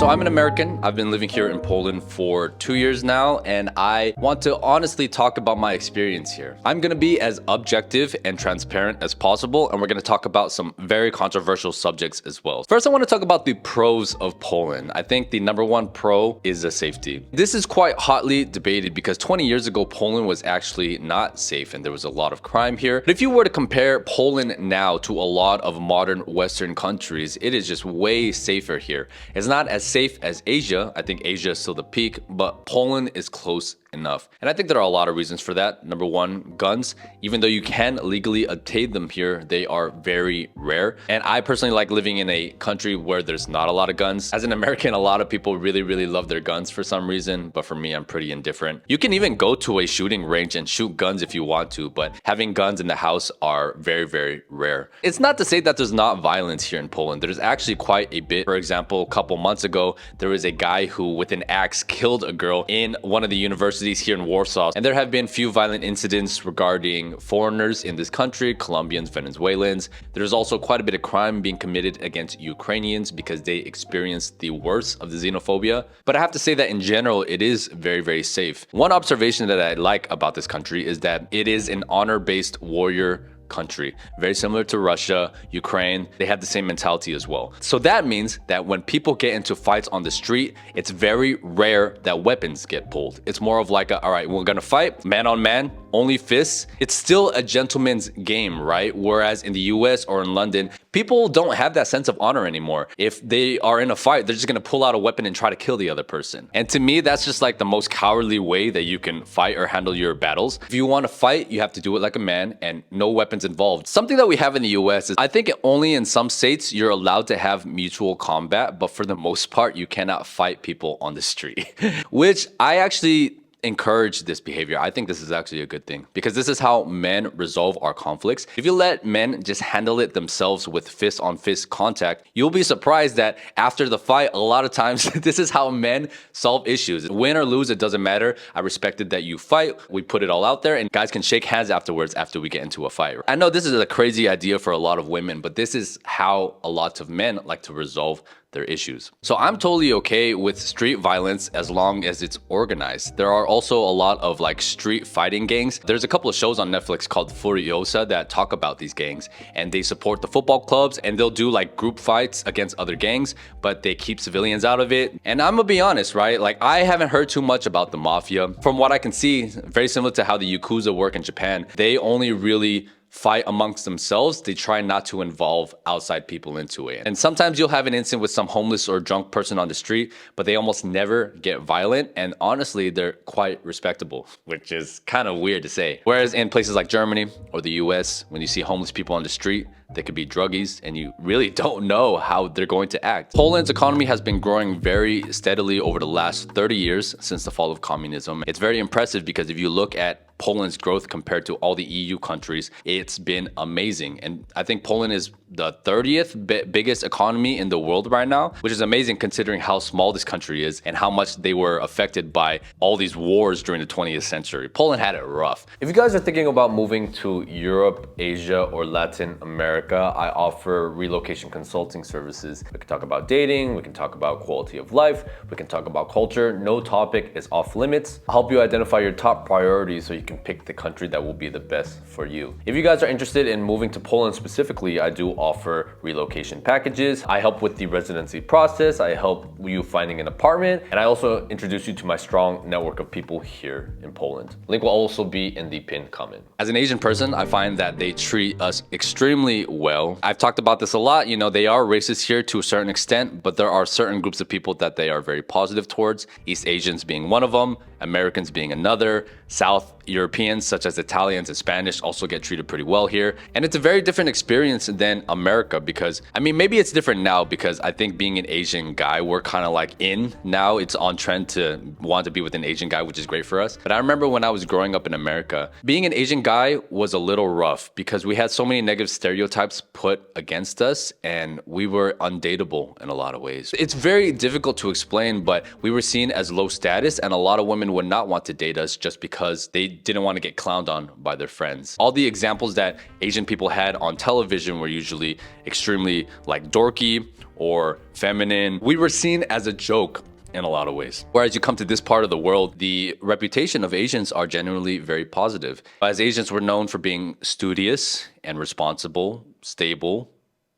So I'm an American. I've been living here in Poland for 2 years now, and I want to honestly talk about my experience here. I'm gonna be as objective and transparent as possible, and we're gonna talk about some very controversial subjects as well. First, I want to talk about the pros of Poland. I think the number one pro is the safety. This is quite hotly debated because 20 years ago, Poland was actually not safe and there was a lot of crime here. But if you were to compare Poland now to a lot of modern Western countries, it is just way safer here. It's not as safe as Asia. I think Asia is still the peak, but Poland is close enough. And I think there are a lot of reasons for that. Number one, guns. Even though you can legally obtain them here, they are very rare. And I personally like living in a country where there's not a lot of guns. As an American, a lot of people really love their guns for some reason, but for me, I'm pretty indifferent. You can even go to a shooting range and shoot guns if you want to, but having guns in the house are very rare. It's not to say that there's not violence here in Poland. There's actually quite a bit. For example, a couple months ago, there was a guy who with an axe killed a girl in one of the universities here in Warsaw. And there have been few violent incidents regarding foreigners in this country, Colombians, Venezuelans. There's also quite a bit of crime being committed against Ukrainians because they experience the worst of the xenophobia. But I have to say that in general, it is very safe. One observation that I like about this country is that it is an honor-based warrior country. Very similar to Russia, Ukraine, they have the same mentality as well. So that means that when people get into fights on the street, it's very rare that weapons get pulled. It's more of like, all right, we're gonna fight man on man, only fists. It's still a gentleman's game, right? Whereas in the US or in London, people don't have that sense of honor anymore. If they are in a fight, they're just gonna pull out a weapon and try to kill the other person. And to me, that's just like the most cowardly way that you can fight or handle your battles. If you wanna fight, you have to do it like a man and no weapons involved. Something that we have in the US is I think only in some states you're allowed to have mutual combat, but for the most part, you cannot fight people on the street, which I actually encourage this behavior. I think this is actually a good thing because this is how men resolve our conflicts. If you let men just handle it themselves with fist on fist contact, you'll be surprised that after the fight, a lot of times this is how men solve issues. Win or lose, it doesn't matter. I respected that you fight. We put it all out there and guys can shake hands afterwards after we get into a fight. I know this is a crazy idea for a lot of women, but this is how a lot of men like to resolve their issues. So I'm totally okay with street violence as long as it's organized. There are also a lot of like street fighting gangs. There's a couple of shows on Netflix called Furiosa that talk about these gangs, and they support the football clubs and they'll do like group fights against other gangs, but they keep civilians out of it. And I'm gonna be honest, right? Like I haven't heard too much about the mafia. From what I can see, very similar to how the Yakuza work in Japan, they only really fight amongst themselves. They try not to involve outside people into it. And sometimes you'll have an incident with some homeless or drunk person on the street, but they almost never get violent. And honestly, they're quite respectable, which is kind of weird to say. Whereas in places like Germany or the US, when you see homeless people on the street, they could be druggies and you really don't know how they're going to act. Poland's economy has been growing very steadily over the last 30 years since the fall of communism. It's very impressive because if you look at Poland's growth compared to all the EU countries, it's been amazing. And I think Poland is the 30th biggest economy in the world right now, which is amazing considering how small this country is and how much they were affected by all these wars during the 20th century. Poland had it rough. If you guys are thinking about moving to Europe, Asia, or Latin America, I offer relocation consulting services. We can talk about dating, we can talk about quality of life, we can talk about culture. No topic is off limits. I'll help you identify your top priorities so you can pick the country that will be the best for you. If you guys are interested in moving to Poland specifically, I do offer relocation packages. I help with the residency process. I help you finding an apartment. And I also introduce you to my strong network of people here in Poland. Link will also be in the pinned comment. As an Asian person, I find that they treat us extremely well. I've talked about this a lot. You know, they are racist here to a certain extent, but there are certain groups of people that they are very positive towards. East Asians being one of them, Americans being another, South Europeans such as Italians and Spanish also get treated pretty well here. And it's a very different experience than America because, I mean, maybe it's different now because I think being an Asian guy, we're kind of like in now. It's on trend to want to be with an Asian guy, which is great for us. But I remember when I was growing up in America, being an Asian guy was a little rough because we had so many negative stereotypes put against us and we were undateable in a lot of ways. It's very difficult to explain, but we were seen as low status and a lot of women would not want to date us just because they didn't want to get clowned on by their friends. All the examples that Asian people had on television were usually extremely like dorky or feminine. We were seen as a joke in a lot of ways. Whereas you come to this part of the world, the reputation of Asians are generally very positive. As Asians, we're known for being studious and responsible, stable,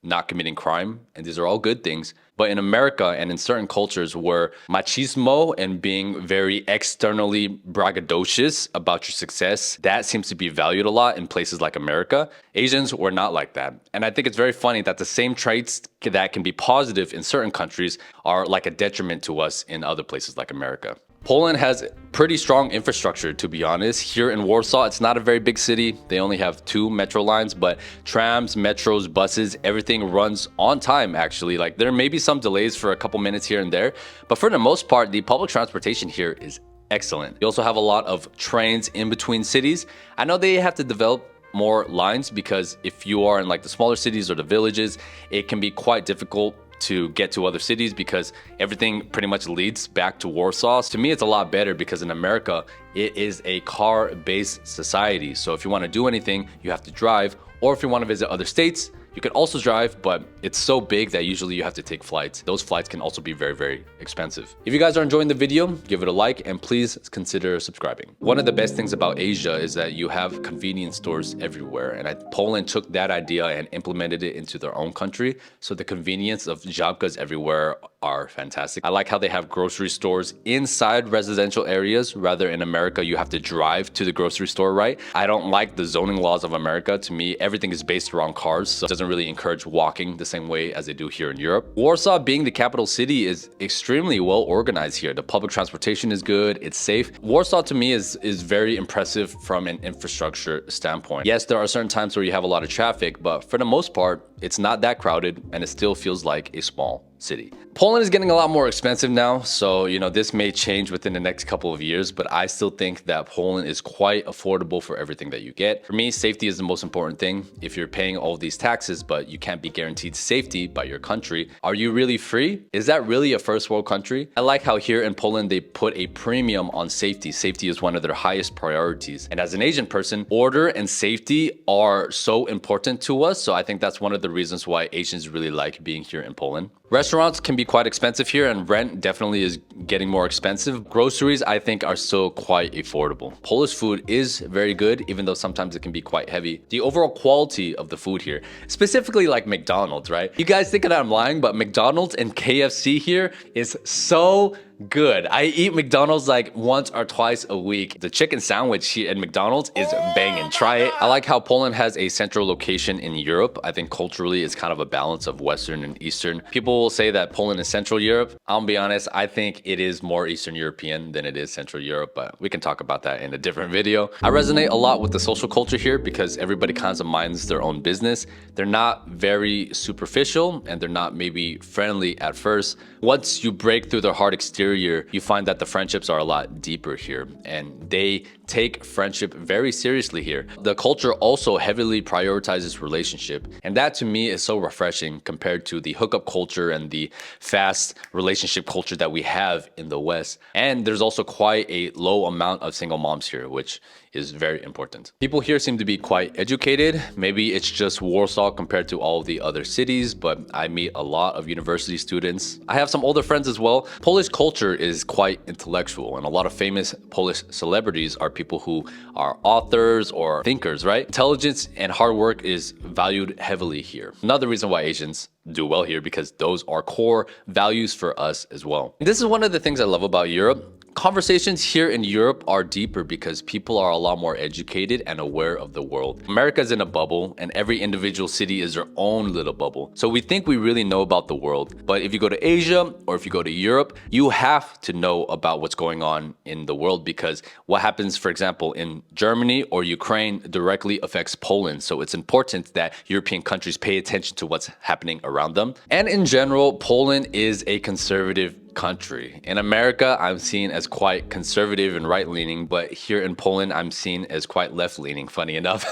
not committing crime, and these are all good things. But in America and in certain cultures where machismo and being very externally braggadocious about your success, that seems to be valued a lot in places like America. Asians were not like that. And I think it's very funny that the same traits that can be positive in certain countries are like a detriment to us in other places like America. Poland has pretty strong infrastructure, to be honest. Here in Warsaw, it's not a very big city. They only have 2 metro lines, but trams, metros, buses, everything runs on time, actually. Like, there may be some delays for a couple minutes here and there, but for the most part, the public transportation here is excellent. You also have a lot of trains in between cities. I know they have to develop more lines because if you are in like the smaller cities or the villages, it can be quite difficult to get to other cities because everything pretty much leads back to Warsaw. To me, it's a lot better because in America, it is a car-based society. So if you want to do anything, you have to drive, or if you want to visit other states, you can also drive, but it's so big that usually you have to take flights. Those flights can also be very, very expensive. If you guys are enjoying the video, give it a like and please consider subscribing. One of the best things about Asia is that you have convenience stores everywhere. And Poland took that idea and implemented it into their own country. So the convenience of żabkas everywhere are fantastic. I like how they have grocery stores inside residential areas. Rather in America, you have to drive to the grocery store, right? I don't like the zoning laws of America. To me, everything is based around cars. So it doesn't really encourage walking the same way as they do here in Europe. Warsaw, being the capital city, is extremely well organized here. The public transportation is good, it's safe. Warsaw to me is very impressive from an infrastructure standpoint. Yes, there are certain times where you have a lot of traffic, but for the most part, it's not that crowded and it still feels like a small city. Poland is getting a lot more expensive now, so this may change within the next couple of years, but I still think that Poland is quite affordable for everything that you get. For me, safety is the most important thing. If you're paying all these taxes, but you can't be guaranteed safety by your country, are you really free? Is that really a first world country? I like how here in Poland, they put a premium on safety. Safety is one of their highest priorities. And as an Asian person, order and safety are so important to us. So I think that's one of the reasons why Asians really like being here in Poland. Restaurants can be quite expensive here and rent definitely is getting more expensive. Groceries, I think, are still quite affordable. Polish food is very good, even though sometimes it can be quite heavy. The overall quality of the food here, specifically like McDonald's, right? You guys think that I'm lying, but McDonald's and KFC here is so good. I eat McDonald's like once or twice a week. The chicken sandwich here at McDonald's is banging. Try it. I like how Poland has a central location in Europe. I think culturally it's kind of a balance of Western and Eastern. People will say that Poland is Central Europe. I'll be honest, I think it is more Eastern European than it is Central Europe, but we can talk about that in a different video. I resonate a lot with the social culture here because everybody kind of minds their own business. They're not very superficial and they're not maybe friendly at first. Once you break through their hard exterior, you find that the friendships are a lot deeper here and they take friendship very seriously here. The culture also heavily prioritizes relationship, and that to me is so refreshing compared to the hookup culture and the fast relationship culture that we have in the West. And there's also quite a low amount of single moms here, which is very important. People here seem to be quite educated. Maybe it's just Warsaw compared to all of the other cities, but I meet a lot of university students. I have some older friends as well. Polish culture is quite intellectual, and a lot of famous Polish celebrities are people who are authors or thinkers, right? Intelligence and hard work is valued heavily here. Another reason why Asians do well here, because those are core values for us as well. This is one of the things I love about Europe. Conversations here in Europe are deeper because people are a lot more educated and aware of the world. America's in a bubble and every individual city is their own little bubble. So we think we really know about the world. But if you go to Asia or if you go to Europe, you have to know about what's going on in the world because what happens, for example, in Germany or Ukraine directly affects Poland. So it's important that European countries pay attention to what's happening around them. And in general, Poland is a conservative country. In America, I'm seen as quite conservative and right-leaning, but here in Poland, I'm seen as quite left-leaning, funny enough.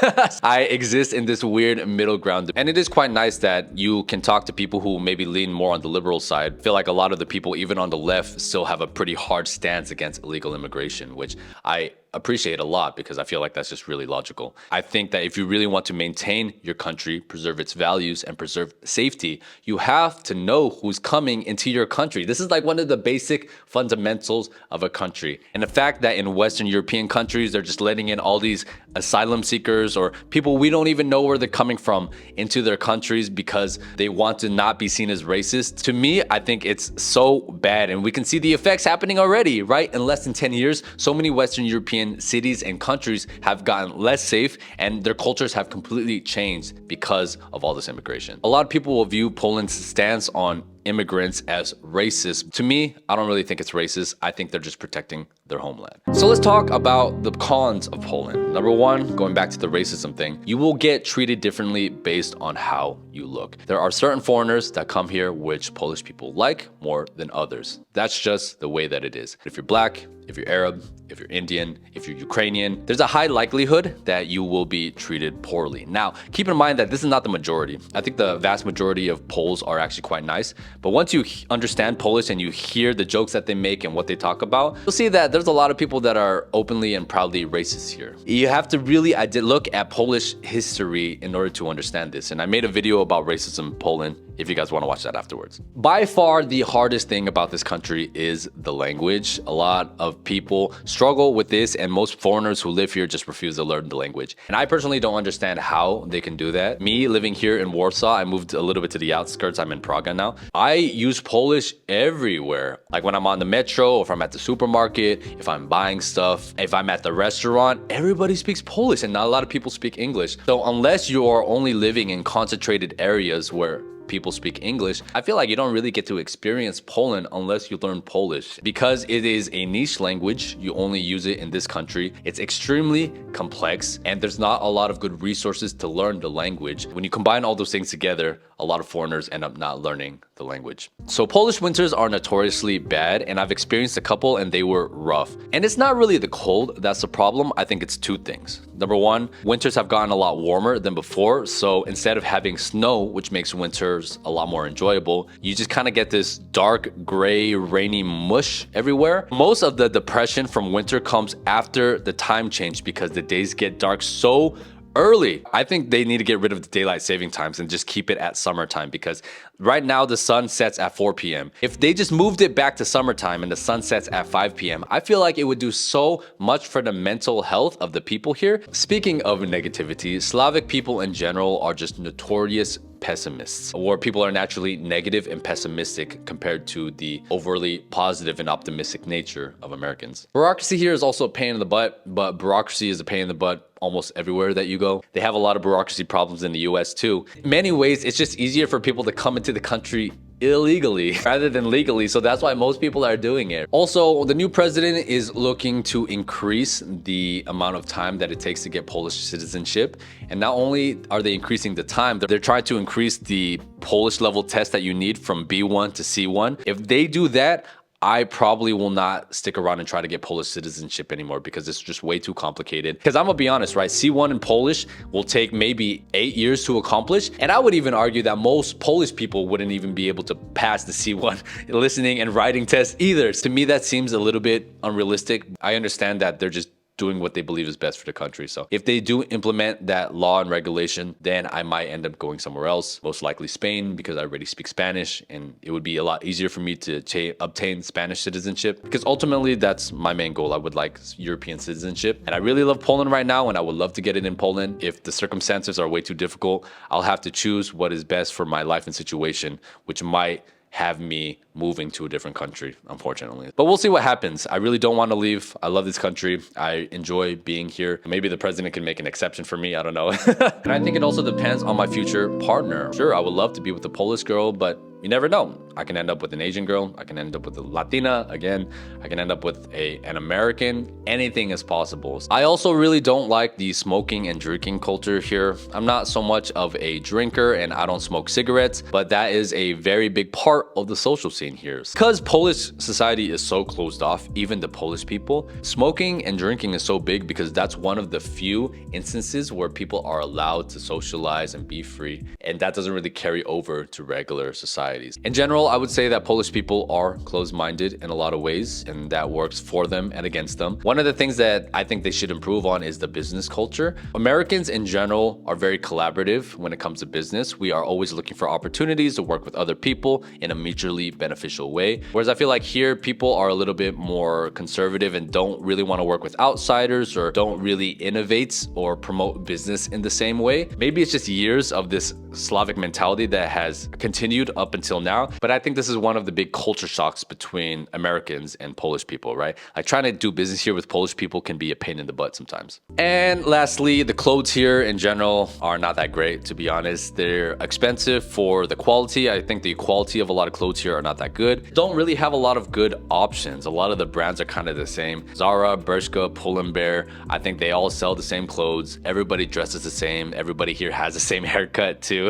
I exist in this weird middle ground, and it is quite nice that you can talk to people who maybe lean more on the liberal side. I feel like a lot of the people, even on the left, still have a pretty hard stance against illegal immigration, which I appreciate a lot because I feel like that's just really logical. I think that if you really want to maintain your country, preserve its values, and preserve safety, you have to know who's coming into your country. This is like one of the basic fundamentals of a country. And the fact that in Western European countries, they're just letting in all these asylum seekers or people we don't even know where they're coming from into their countries because they want to not be seen as racist. To me, I think it's so bad, and we can see the effects happening already, right? In less than 10 years, so many Western European cities and countries have gotten less safe and their cultures have completely changed because of all this immigration. A lot of people will view Poland's stance on immigrants as racist. To me, I don't really think it's racist. I think they're just protecting their homeland. So let's talk about the cons of Poland. Number one, going back to the racism thing, you will get treated differently based on how you look. There are certain foreigners that come here which Polish people like more than others. That's just the way that it is. If you're black, if you're Arab, if you're Indian, if you're Ukrainian, there's a high likelihood that you will be treated poorly. Now, keep in mind that this is not the majority. I think the vast majority of Poles are actually quite nice. But once you understand Polish and you hear the jokes that they make and what they talk about, you'll see that there's a lot of people that are openly and proudly racist here. You have to really look at Polish history in order to understand this. And I made a video about racism in Poland if you guys want to watch that afterwards. By far, the hardest thing about this country is the language. A lot of people struggle with this, and most foreigners who live here just refuse to learn the language. And I personally don't understand how they can do that. Me living here in Warsaw, I moved a little bit to the outskirts. I'm in Prague now. I use Polish everywhere. Like when I'm on the metro, if I'm at the supermarket, if I'm buying stuff, if I'm at the restaurant, everybody speaks Polish and not a lot of people speak English. So unless you are only living in concentrated areas where people speak English, I feel like you don't really get to experience Poland unless you learn Polish. Because it is a niche language, you only use it in this country. It's extremely complex and there's not a lot of good resources to learn the language. When you combine all those things together, a lot of foreigners end up not learning the language. So Polish winters are notoriously bad, and I've experienced a couple and they were rough. And it's not really the cold that's the problem. I think it's two things. Number one, winters have gotten a lot warmer than before. So instead of having snow, which makes winters a lot more enjoyable, you just kind of get this dark, gray, rainy mush everywhere. Most of the depression from winter comes after the time change because the days get dark so early. I think they need to get rid of the daylight saving times and just keep it at summertime, because right now the sun sets at 4 p.m. If they just moved it back to summertime and the sun sets at 5 p.m., I feel like it would do so much for the mental health of the people here. Speaking of negativity, Slavic people in general are just notorious pessimists, or people are naturally negative and pessimistic compared to the overly positive and optimistic nature of Americans. Bureaucracy here is also a pain in the butt, but bureaucracy is a pain in the butt almost everywhere that you go. They have a lot of bureaucracy problems in the US too. In many ways, it's just easier for people to come into the country illegally rather than legally, so that's why most people are doing it. Also, the new president is looking to increase the amount of time that it takes to get Polish citizenship, and not only are they increasing the time, they're trying to increase the Polish level test that you need from B1 to C1. If they do that, I probably will not stick around and try to get Polish citizenship anymore because it's just way too complicated. Because I'm gonna be honest, right? C1 in Polish will take maybe 8 years to accomplish. And I would even argue that most Polish people wouldn't even be able to pass the C1 listening and writing test either. To me, that seems a little bit unrealistic. I understand that they're just doing what they believe is best for the country. So if they do implement that law and regulation, then I might end up going somewhere else, most likely Spain, because I already speak Spanish and it would be a lot easier for me to obtain Spanish citizenship, because ultimately that's my main goal. I would like European citizenship, and I really love Poland right now and I would love to get it in Poland. If the circumstances are way too difficult, I'll have to choose what is best for my life and situation, which might have me moving to a different country, unfortunately. But we'll see what happens. I really don't want to leave. I love this country. I enjoy being here. Maybe the president can make an exception for me. I don't know. And I think it also depends on my future partner. Sure, I would love to be with a Polish girl, but you never know. I can end up with an Asian girl. I can end up with a Latina. Again, I can end up with an American. Anything is possible. I also really don't like the smoking and drinking culture here. I'm not so much of a drinker and I don't smoke cigarettes, but that is a very big part of the social scene here. Because Polish society is so closed off, even the Polish people, smoking and drinking is so big because that's one of the few instances where people are allowed to socialize and be free. And that doesn't really carry over to regular society. societies. In general, I would say that Polish people are closed-minded in a lot of ways, and that works for them and against them. One of the things that I think they should improve on is the business culture. Americans in general are very collaborative when it comes to business. We are always looking for opportunities to work with other people in a mutually beneficial way. Whereas I feel like here, people are a little bit more conservative and don't really want to work with outsiders or don't really innovate or promote business in the same way. Maybe it's just years of this Slavic mentality that has continued up until now. But I think this is one of the big culture shocks between Americans and Polish people, right? Like trying to do business here with Polish people can be a pain in the butt sometimes. And lastly, the clothes here in general are not that great, to be honest. They're expensive for the quality. I think the quality of a lot of clothes here are not that good. Don't really have a lot of good options. A lot of the brands are kind of the same. Zara, Bershka, Pull&Bear, I think they all sell the same clothes. Everybody dresses the same. Everybody here has the same haircut too.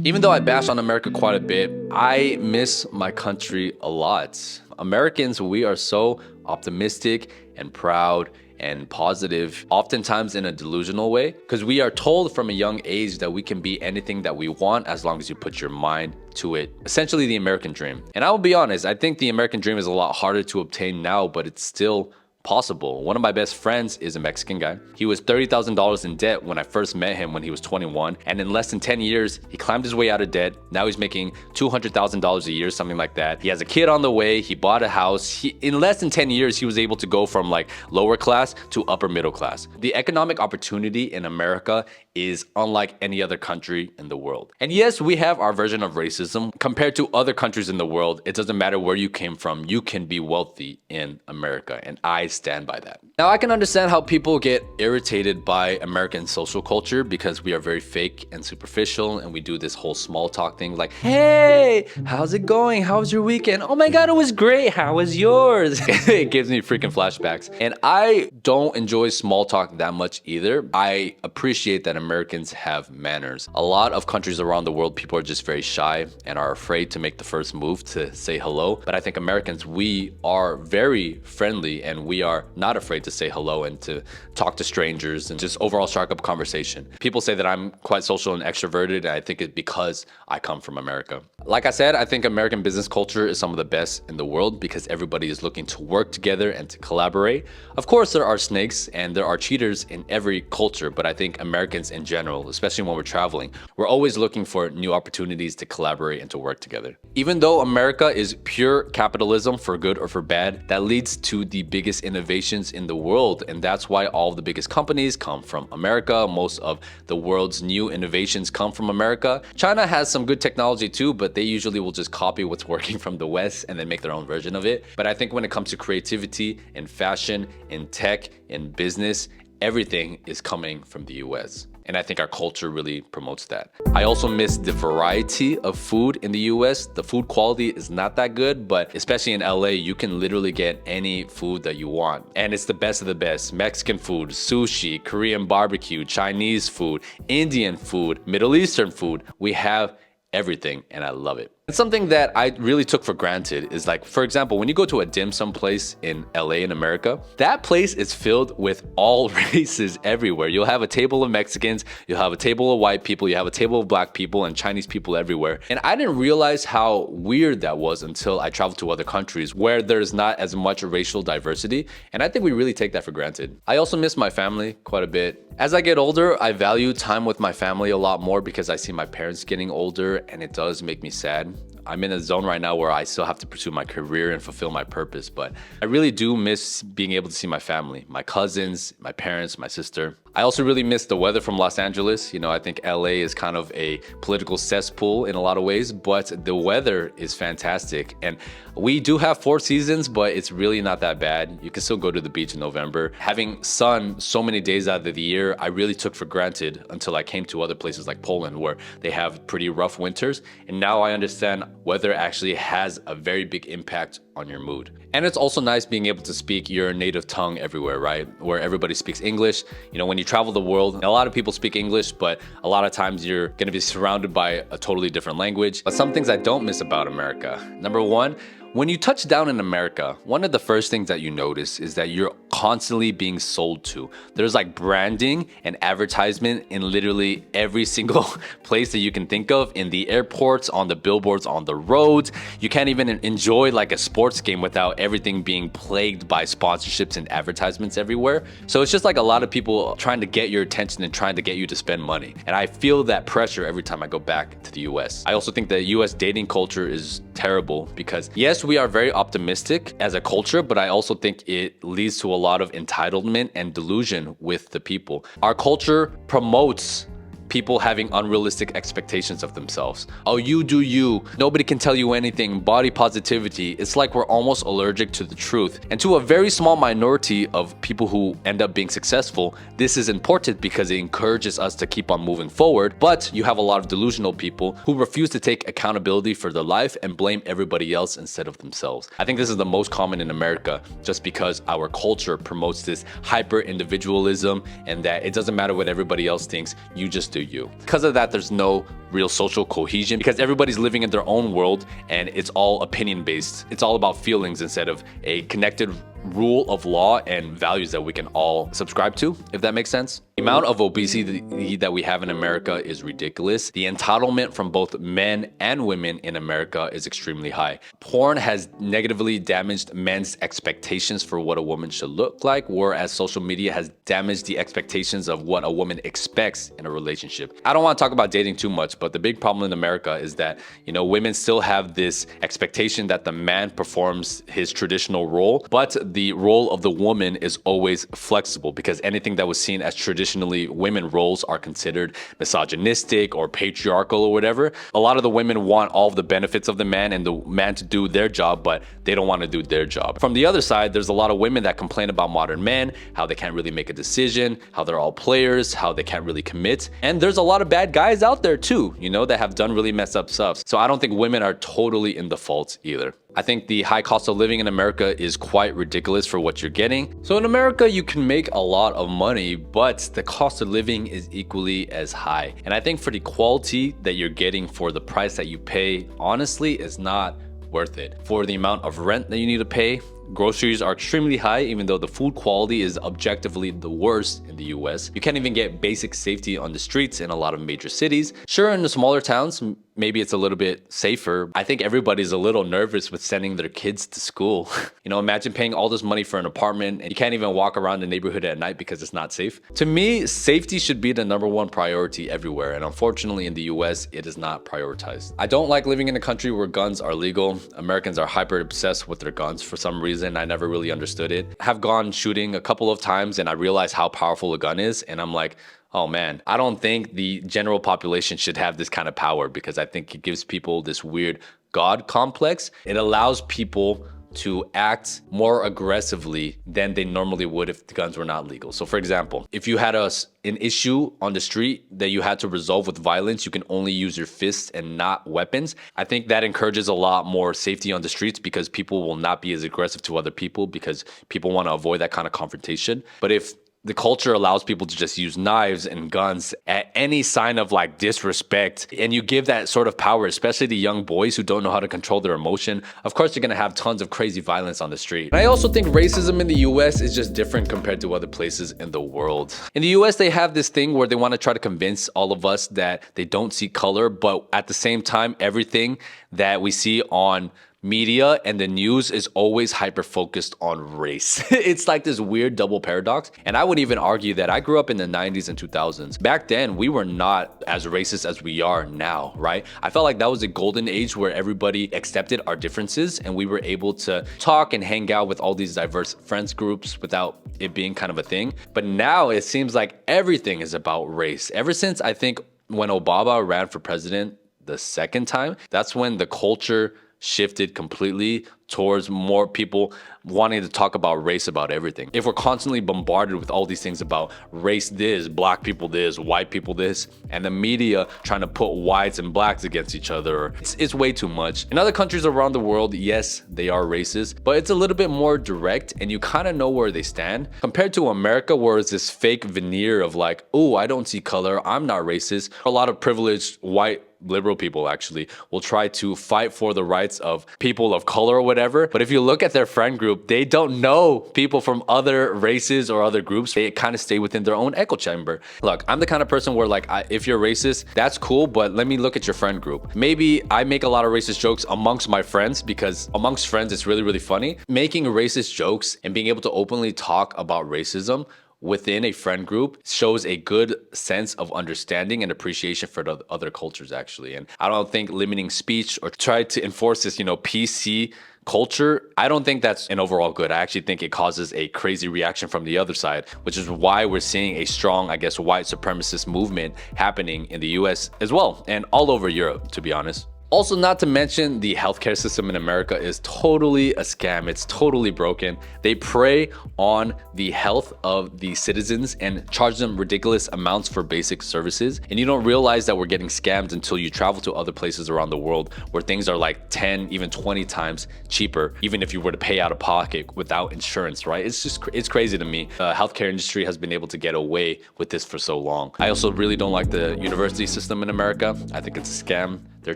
Even though I bash on America quite a bit, I miss my country a lot. Americans, we are so optimistic and proud and positive, oftentimes in a delusional way, because we are told from a young age that we can be anything that we want as long as you put your mind to it. Essentially the American dream. And I will be honest, I think the American dream is a lot harder to obtain now, but it's still possible. One of my best friends is a Mexican guy. He was $30,000 in debt when I first met him when he was 21. And in less than 10 years, he climbed his way out of debt. Now he's making $200,000 a year, something like that. He has a kid on the way. He bought a house. In less than 10 years, he was able to go from like lower class to upper middle class. The economic opportunity in America is unlike any other country in the world. And yes, we have our version of racism. Compared to other countries in the world, it doesn't matter where you came from, you can be wealthy in America. And I stand by that. Now, I can understand how people get irritated by American social culture because we are very fake and superficial and we do this whole small talk thing like, hey, how's it going? How was your weekend? Oh my God, it was great. How was yours? It gives me freaking flashbacks. And I don't enjoy small talk that much either. I appreciate that Americans have manners. A lot of countries around the world, people are just very shy and are afraid to make the first move to say hello. But I think Americans, we are very friendly and we are not afraid to say hello and to talk to strangers and just overall strike up a conversation. People say that I'm quite social and extroverted, and I think it's because I come from America. Like I said, I think American business culture is some of the best in the world because everybody is looking to work together and to collaborate. Of course, there are snakes and there are cheaters in every culture, but I think Americans in general, especially when we're traveling, we're always looking for new opportunities to collaborate and to work together. Even though America is pure capitalism for good or for bad, that leads to the biggest innovations in the world, and that's why all of the biggest companies come from America. Most of the world's new innovations come from America. China has some good technology too, but they usually will just copy what's working from the West and then make their own version of it. But I think when it comes to creativity, in fashion, in tech, in business, everything is coming from the US. And I think our culture really promotes that. I also miss the variety of food in the US. The food quality is not that good, but especially in LA, you can literally get any food that you want. And it's the best of the best. Mexican food, sushi, Korean barbecue, Chinese food, Indian food, Middle Eastern food. We have everything and I love it. And something that I really took for granted is like, for example, when you go to a dim sum place in LA in America, that place is filled with all races everywhere. You'll have a table of Mexicans, you'll have a table of white people, you have a table of black people and Chinese people everywhere. And I didn't realize how weird that was until I traveled to other countries where there's not as much racial diversity. And I think we really take that for granted. I also miss my family quite a bit. As I get older, I value time with my family a lot more because I see my parents getting older and it does make me sad. I'm in a zone right now where I still have to pursue my career and fulfill my purpose, but I really do miss being able to see my family, my cousins, my parents, my sister. I also really miss the weather from Los Angeles. You know, I think LA is kind of a political cesspool in a lot of ways, but the weather is fantastic. And we do have 4 seasons, but it's really not that bad. You can still go to the beach in November. Having sun so many days out of the year, I really took for granted until I came to other places like Poland where they have pretty rough winters. And now I understand weather actually has a very big impact on your mood. And it's also nice being able to speak your native tongue everywhere, right? Where everybody speaks English. You know, when you travel the world, a lot of people speak English, but a lot of times you're gonna be surrounded by a totally different language. But some things I don't miss about America. Number one, when you touch down in America, one of the first things that you notice is that you're constantly being sold to. There's like branding and advertisement in literally every single place that you can think of, in the airports, on the billboards, on the roads. You can't even enjoy like a sports game without everything being plagued by sponsorships and advertisements everywhere. So it's just like a lot of people trying to get your attention and trying to get you to spend money. And I feel that pressure every time I go back to the US. I also think the US dating culture is terrible because yes, we are very optimistic as a culture, but I also think it leads to a lot of entitlement and delusion with the people. Our culture promotes people having unrealistic expectations of themselves. Oh, you do you. Nobody can tell you anything. Body positivity. It's like we're almost allergic to the truth. And to a very small minority of people who end up being successful, this is important because it encourages us to keep on moving forward. But you have a lot of delusional people who refuse to take accountability for their life and blame everybody else instead of themselves. I think this is the most common in America just because our culture promotes this hyper individualism and that it doesn't matter what everybody else thinks, you just do you. Because of that, there's no real social cohesion because everybody's living in their own world and it's all opinion based. It's all about feelings instead of a connected rule of law and values that we can all subscribe to, if that makes sense. The amount of obesity that we have in America is ridiculous. The entitlement from both men and women in America is extremely high. Porn has negatively damaged men's expectations for what a woman should look like, whereas social media has damaged the expectations of what a woman expects in a relationship. I don't want to talk about dating too much, but the big problem in America is that, women still have this expectation that the man performs his traditional role, but the role of the woman is always flexible because anything that was seen as traditionally women roles are considered misogynistic or patriarchal or whatever. A lot of the women want all of the benefits of the man and the man to do their job, but they don't want to do their job. From the other side, there's a lot of women that complain about modern men, how they can't really make a decision, how they're all players, how they can't really commit. And there's a lot of bad guys out there too, that have done really messed up stuff. So I don't think women are totally in the fault either. I think the high cost of living in America is quite ridiculous for what you're getting. So in America, you can make a lot of money, but the cost of living is equally as high. And I think for the quality that you're getting for the price that you pay, honestly, is not worth it. For the amount of rent that you need to pay, groceries are extremely high, even though the food quality is objectively the worst in the US. You can't even get basic safety on the streets in a lot of major cities. Sure, in the smaller towns, maybe it's a little bit safer. I think everybody's a little nervous with sending their kids to school. Imagine paying all this money for an apartment and you can't even walk around the neighborhood at night because it's not safe. To me, safety should be the #1 priority everywhere. And unfortunately in the US, it is not prioritized. I don't like living in a country where guns are legal. Americans are hyper obsessed with their guns for some reason. I never really understood it. I have gone shooting a couple of times and I realized how powerful a gun is. And I'm like, oh man, I don't think the general population should have this kind of power because I think it gives people this weird God complex. It allows people to act more aggressively than they normally would if the guns were not legal. So for example, if you had an issue on the street that you had to resolve with violence, you can only use your fists and not weapons. I think that encourages a lot more safety on the streets because people will not be as aggressive to other people because people want to avoid that kind of confrontation. But if the culture allows people to just use knives and guns at any sign of like disrespect, and you give that sort of power, especially to young boys who don't know how to control their emotion, of course you're gonna have tons of crazy violence on the street. And I also think racism in the US is just different compared to other places in the world. In the US, they have this thing where they want to try to convince all of us that they don't see color, but at the same time, everything that we see on media and the news is always hyper focused on race. It's like this weird double paradox. And I would even argue that I grew up in the 90s and 2000s. Back then, we were not as racist as we are now, right? I felt like that was a golden age where everybody accepted our differences and we were able to talk and hang out with all these diverse friends groups without it being kind of a thing. But now it seems like everything is about race. Ever since I think when Obama ran for president the second time, that's when the culture shifted completely towards more people wanting to talk about race about everything. If we're constantly bombarded with all these things about race this, black people this, white people this, and the media trying to put whites and blacks against each other, it's way too much. In other countries around the world, yes, they are racist, but it's a little bit more direct and you kind of know where they stand. Compared to America, where it's this fake veneer of like, oh, I don't see color, I'm not racist. A lot of privileged white liberal people actually, will try to fight for the rights of people of color or whatever. But if you look at their friend group, they don't know people from other races or other groups. They kind of stay within their own echo chamber. Look, I'm the kind of person where like, if you're racist, that's cool, but let me look at your friend group. Maybe I make a lot of racist jokes amongst my friends because amongst friends, it's really, really funny. Making racist jokes and being able to openly talk about racism within a friend group shows a good sense of understanding and appreciation for the other cultures actually. And I don't think limiting speech or try to enforce this, PC culture, I don't think that's an overall good. I actually think it causes a crazy reaction from the other side, which is why we're seeing a strong, I guess, white supremacist movement happening in the US as well, and all over Europe, to be honest. Also, not to mention, the healthcare system in America is totally a scam. It's totally broken. They prey on the health of the citizens and charge them ridiculous amounts for basic services. And you don't realize that we're getting scammed until you travel to other places around the world where things are like 10, even 20 times cheaper, even if you were to pay out of pocket without insurance, right? It's crazy to me. The healthcare industry has been able to get away with this for so long. I also really don't like the university system in America. I think it's a scam. They're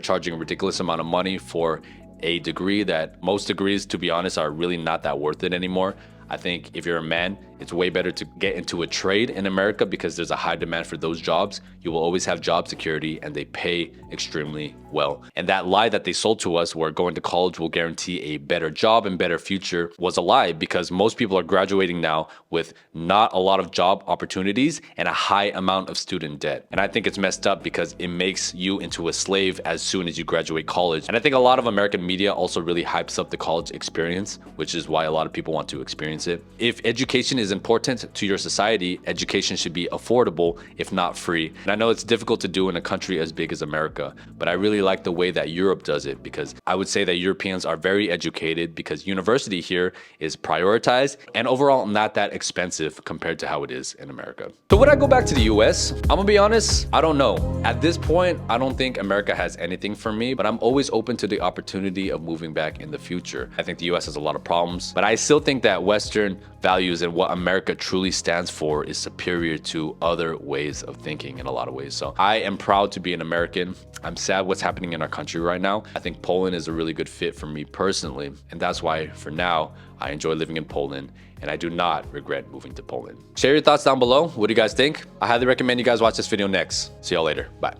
charging a ridiculous amount of money for a degree that most degrees, to be honest, are really not that worth it anymore. I think if you're a man, it's way better to get into a trade in America because there's a high demand for those jobs. You will always have job security and they pay extremely well. And that lie that they sold to us where going to college will guarantee a better job and better future was a lie because most people are graduating now with not a lot of job opportunities and a high amount of student debt. And I think it's messed up because it makes you into a slave as soon as you graduate college. And I think a lot of American media also really hypes up the college experience, which is why a lot of people want to experience it. If education is important to your society, education should be affordable, if not free. And I know it's difficult to do in a country as big as America, but I really like the way that Europe does it because I would say that Europeans are very educated because university here is prioritized and overall not that expensive compared to how it is in America. So would I go back to the US? I'm gonna be honest, I don't know. At this point, I don't think America has anything for me, but I'm always open to the opportunity of moving back in the future. I think the US has a lot of problems, but I still think that Western values and what America truly stands for is superior to other ways of thinking in a lot of ways. So I am proud to be an American. I'm sad what's happening in our country right now. I think Poland is a really good fit for me personally. And that's why for now, I enjoy living in Poland and I do not regret moving to Poland. Share your thoughts down below. What do you guys think? I highly recommend you guys watch this video next. See y'all later. Bye.